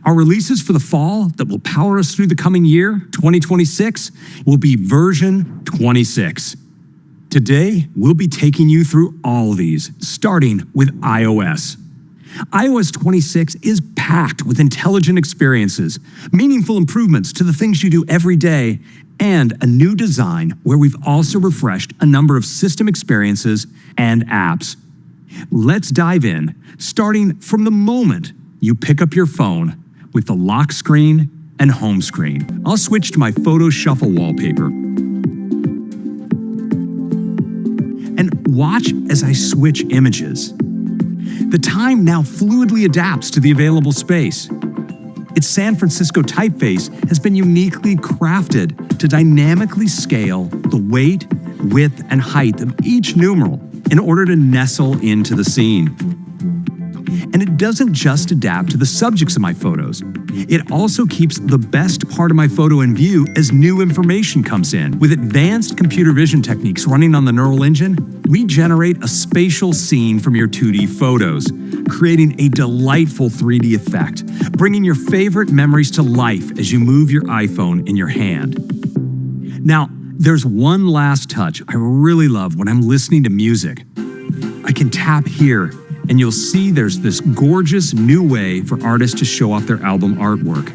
Our releases for the fall that will power us through the coming year, 2026, will be version 26. Today, we'll be taking you through all of these, starting with iOS. iOS 26 is packed with intelligent experiences, meaningful improvements to the things you do every day, and a new design where we've also refreshed a number of system experiences and apps. Let's dive in, starting from the moment you pick up your phone with the lock screen and home screen. I'll switch to my photo shuffle wallpaper. And watch as I switch images. The time now fluidly adapts to the available space. Its San Francisco typeface has been uniquely crafted to dynamically scale the weight, width, and height of each numeral in order to nestle into the scene. And it doesn't just adapt to the subjects of my photos. It also keeps the best part of my photo in view as new information comes in. With advanced computer vision techniques running on the neural engine, we generate a spatial scene from your 2D photos, creating a delightful 3D effect, bringing your favorite memories to life as you move your iPhone in your hand. Now, there's one last touch I really love when I'm listening to music. I can tap here, and you'll see there's this gorgeous new way for artists to show off their album artwork.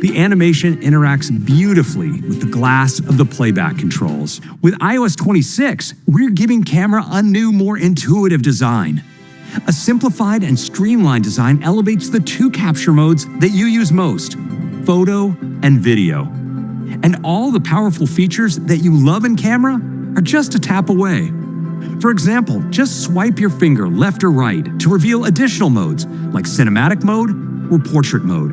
The animation interacts beautifully with the glass of the playback controls. With iOS 26, we're giving camera a new, more intuitive design. A simplified and streamlined design elevates the two capture modes that you use most, photo and video. And all the powerful features that you love in camera are just a tap away. For example, just swipe your finger left or right to reveal additional modes like cinematic mode or portrait mode.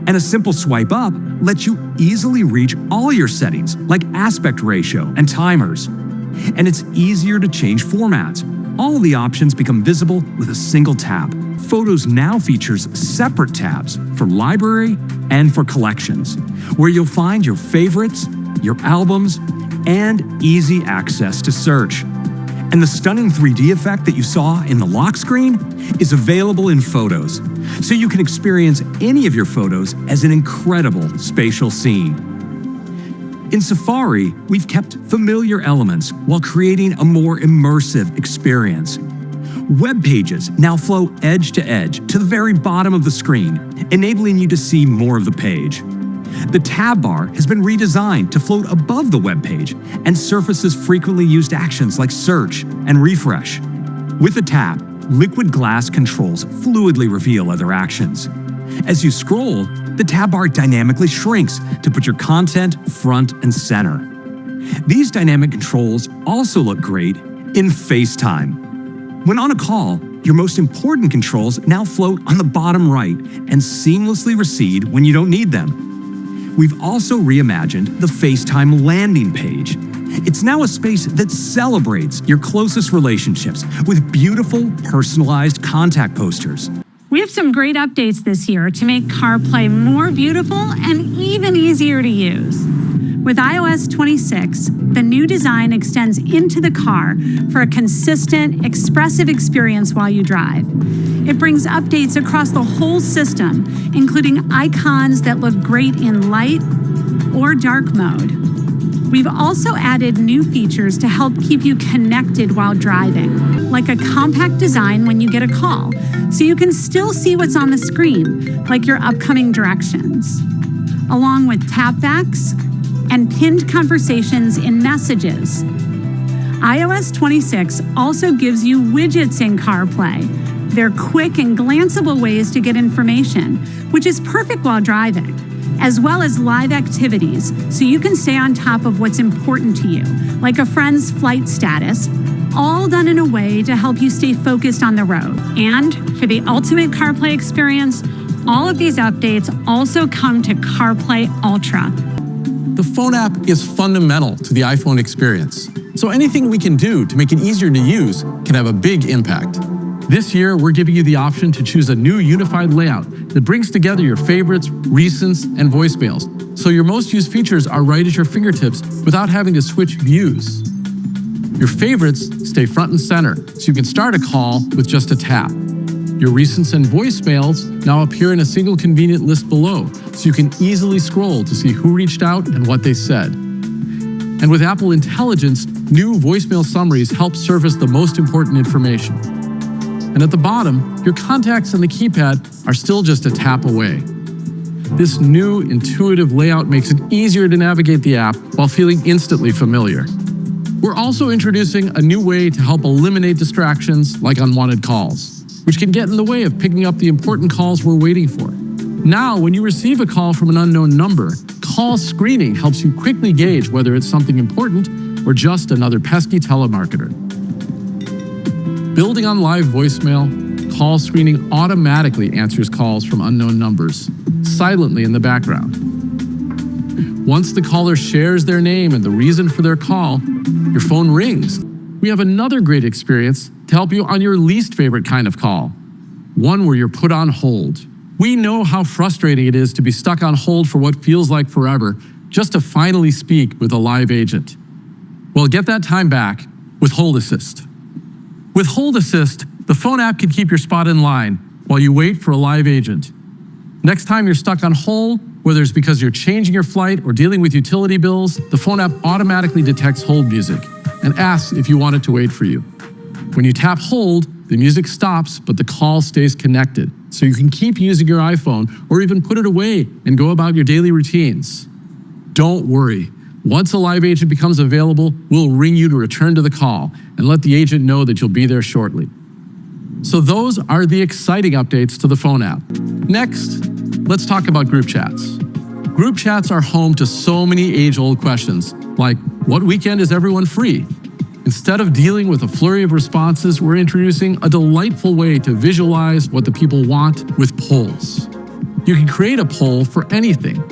And a simple swipe up lets you easily reach all your settings like aspect ratio and timers. And it's easier to change formats. All the options become visible with a single tap. Photos now features separate tabs for library and for collections, where you'll find your favorites, your albums, and easy access to search. And the stunning 3D effect that you saw in the lock screen is available in Photos, so you can experience any of your photos as an incredible spatial scene. In Safari, we've kept familiar elements while creating a more immersive experience. Web pages now flow edge to edge to the very bottom of the screen, enabling you to see more of the page. The tab bar has been redesigned to float above the web page and surfaces frequently used actions like search and refresh. With the tap, liquid glass controls fluidly reveal other actions. As you scroll, the tab bar dynamically shrinks to put your content front and center. These dynamic controls also look great in FaceTime. When on a call, your most important controls now float on the bottom right and seamlessly recede when you don't need them. We've also reimagined the FaceTime landing page. It's now a space that celebrates your closest relationships with beautiful, personalized contact posters. We have some great updates this year to make CarPlay more beautiful and even easier to use. With iOS 26, the new design extends into the car for a consistent, expressive experience while you drive. It brings updates across the whole system, including icons that look great in light or dark mode. We've also added new features to help keep you connected while driving, like a compact design when you get a call, so you can still see what's on the screen, like your upcoming directions, along with tapbacks and pinned conversations in Messages. iOS 26 also gives you widgets in CarPlay. They're quick and glanceable ways to get information, which is perfect while driving, as well as live activities, so you can stay on top of what's important to you, like a friend's flight status, all done in a way to help you stay focused on the road. And for the ultimate CarPlay experience, all of these updates also come to CarPlay Ultra. The phone app is fundamental to the iPhone experience, so anything we can do to make it easier to use can have a big impact. This year, we're giving you the option to choose a new unified layout that brings together your favorites, recents, and voicemails, so your most used features are right at your fingertips without having to switch views. Your favorites stay front and center, so you can start a call with just a tap. Your recents and voicemails now appear in a single convenient list below, so you can easily scroll to see who reached out and what they said. And with Apple Intelligence, new voicemail summaries help surface the most important information. And at the bottom, your contacts and the keypad are still just a tap away. This new intuitive layout makes it easier to navigate the app while feeling instantly familiar. We're also introducing a new way to help eliminate distractions like unwanted calls, which can get in the way of picking up the important calls we're waiting for. Now, when you receive a call from an unknown number, call screening helps you quickly gauge whether it's something important or just another pesky telemarketer. Building on live voicemail, call screening automatically answers calls from unknown numbers, silently in the background. Once the caller shares their name and the reason for their call, your phone rings. We have another great experience to help you on your least favorite kind of call, one where you're put on hold. We know how frustrating it is to be stuck on hold for what feels like forever, just to finally speak with a live agent. Well, get that time back with Hold Assist. With Hold Assist, the phone app can keep your spot in line while you wait for a live agent. Next time you're stuck on hold, whether it's because you're changing your flight or dealing with utility bills, the phone app automatically detects hold music and asks if you want it to wait for you. When you tap hold, the music stops, but the call stays connected, so you can keep using your iPhone or even put it away and go about your daily routines. Don't worry. Once a live agent becomes available, we'll ring you to return to the call and let the agent know that you'll be there shortly. So those are the exciting updates to the phone app. Next, let's talk about group chats. Group chats are home to so many age-old questions, like what weekend is everyone free? Instead of dealing with a flurry of responses, we're introducing a delightful way to visualize what the people want with polls. You can create a poll for anything.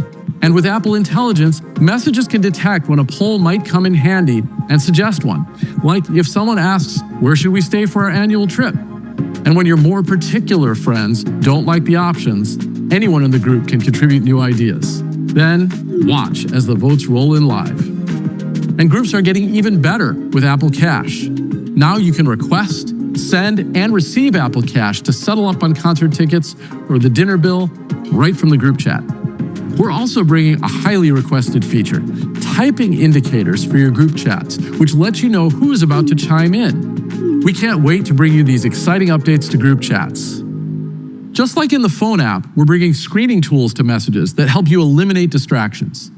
And with Apple Intelligence, messages can detect when a poll might come in handy and suggest one. Like if someone asks, where should we stay for our annual trip? And when your more particular friends don't like the options, anyone in the group can contribute new ideas. Then watch as the votes roll in live. And groups are getting even better with Apple Cash. Now you can request, send, and receive Apple Cash to settle up on concert tickets or the dinner bill right from the group chat. We're also bringing a highly requested feature, typing indicators for your group chats, which lets you know who is about to chime in. We can't wait to bring you these exciting updates to group chats. Just like in the phone app, we're bringing screening tools to messages that help you eliminate distractions.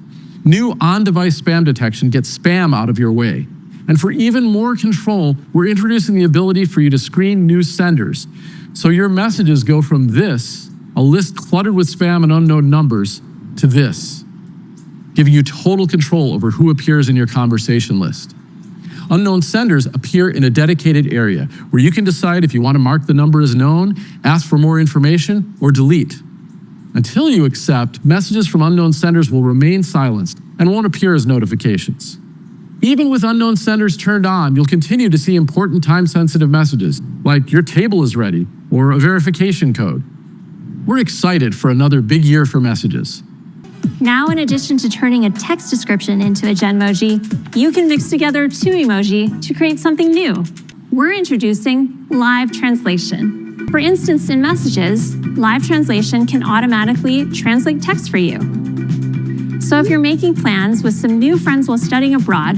New on-device spam detection gets spam out of your way. And for even more control, we're introducing the ability for you to screen new senders. So your messages go from this, a list cluttered with spam and unknown numbers, to this, giving you total control over who appears in your conversation list. Unknown senders appear in a dedicated area where you can decide if you want to mark the number as known, ask for more information, or delete. Until you accept, messages from unknown senders will remain silenced and won't appear as notifications. Even with unknown senders turned on, you'll continue to see important time-sensitive messages, like your table is ready, or a verification code. We're excited for another big year for messages. Now, in addition to turning a text description into a Genmoji, you can mix together two emoji to create something new. We're introducing live translation. For instance, in messages, live translation can automatically translate text for you. So if you're making plans with some new friends while studying abroad,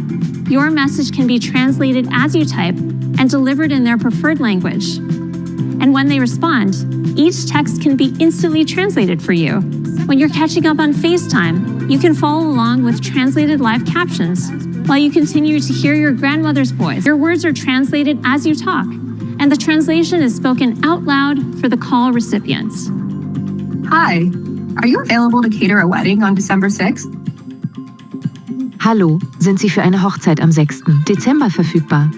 your message can be translated as you type and delivered in their preferred language. And when they respond, each text can be instantly translated for you. When you're catching up on FaceTime, you can follow along with translated live captions while you continue to hear your grandmother's voice. Your words are translated as you talk, and the translation is spoken out loud for the call recipients. Hi, are you available to cater a wedding on December 6th? Hallo, sind Sie für eine Hochzeit am 6. Dezember verfügbar?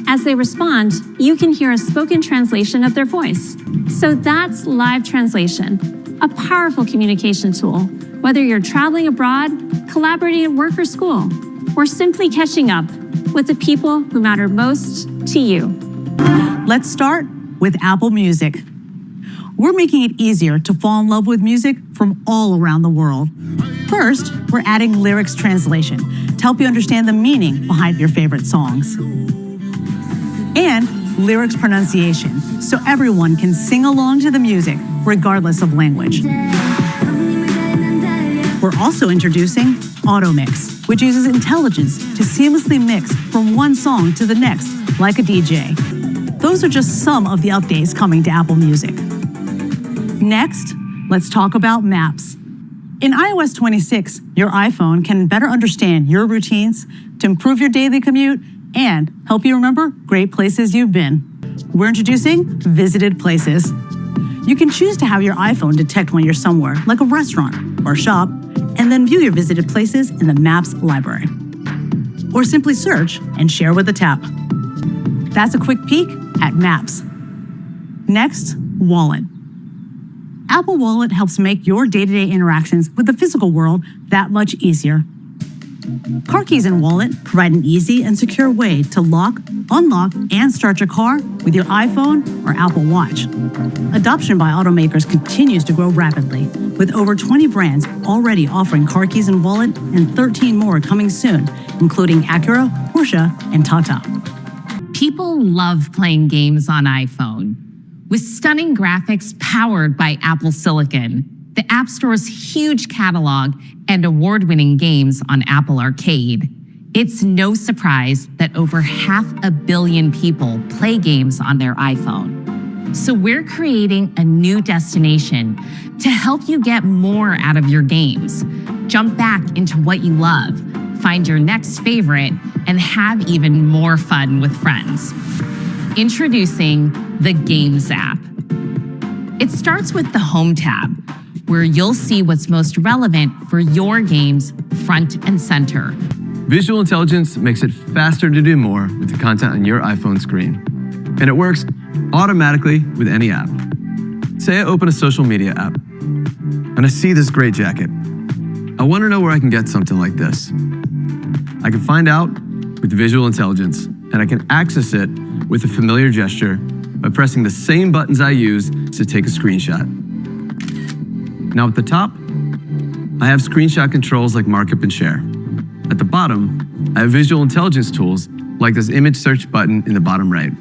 As they respond, you can hear a spoken translation of their voice. So that's live translation, a powerful communication tool, whether you're traveling abroad, collaborating at work or school, or simply catching up with the people who matter most to you. Let's start with Apple Music. We're making it easier to fall in love with music from all around the world. First, we're adding lyrics translation to help you understand the meaning behind your favorite songs. And lyrics pronunciation, so everyone can sing along to the music, regardless of language. We're also introducing Auto Mix, which uses intelligence to seamlessly mix from one song to the next, like a DJ. Those are just some of the updates coming to Apple Music. Next, let's talk about Maps. In iOS 26, your iPhone can better understand your routines to improve your daily commute and help you remember great places you've been. We're introducing Visited Places. You can choose to have your iPhone detect when you're somewhere, like a restaurant or shop, and then view your visited places in the Maps library. Or simply search and share with a tap. That's a quick peek at Maps. Next, Wallet. Apple Wallet helps make your day-to-day interactions with the physical world that much easier. Car keys in Wallet provide an easy and secure way to lock, unlock, and start your car with your iPhone or Apple Watch. Adoption by automakers continues to grow rapidly, with over 20 brands already offering car keys in Wallet and 13 more coming soon, including Acura, Porsche, and Tata. People love playing games on iPhone. With stunning graphics powered by Apple Silicon, the App Store's huge catalog, and award-winning games on Apple Arcade, it's no surprise that over 500 million people play games on their iPhone. So we're creating a new destination to help you get more out of your games. Jump back into what you love, find your next favorite, and have even more fun with friends. Introducing the Games app. It starts with the Home tab, where you'll see what's most relevant for your games front and center. Visual intelligence makes it faster to do more with the content on your iPhone screen. And it works automatically with any app. Say I open a social media app, and I see this great jacket. I want to know where I can get something like this. I can find out with visual intelligence, and I can access it with a familiar gesture by pressing the same buttons I use to take a screenshot. Now at the top, I have screenshot controls like markup and share. At the bottom, I have visual intelligence tools like this image search button in the bottom right.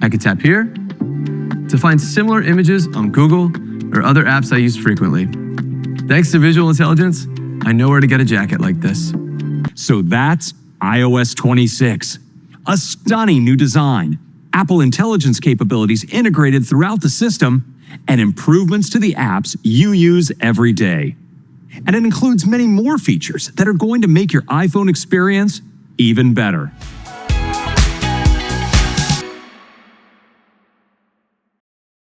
I can tap here to find similar images on Google or other apps I use frequently. Thanks to visual intelligence, I know where to get a jacket like this. So that's iOS 26. A stunning new design, Apple Intelligence capabilities integrated throughout the system, and improvements to the apps you use every day. And it includes many more features that are going to make your iPhone experience even better.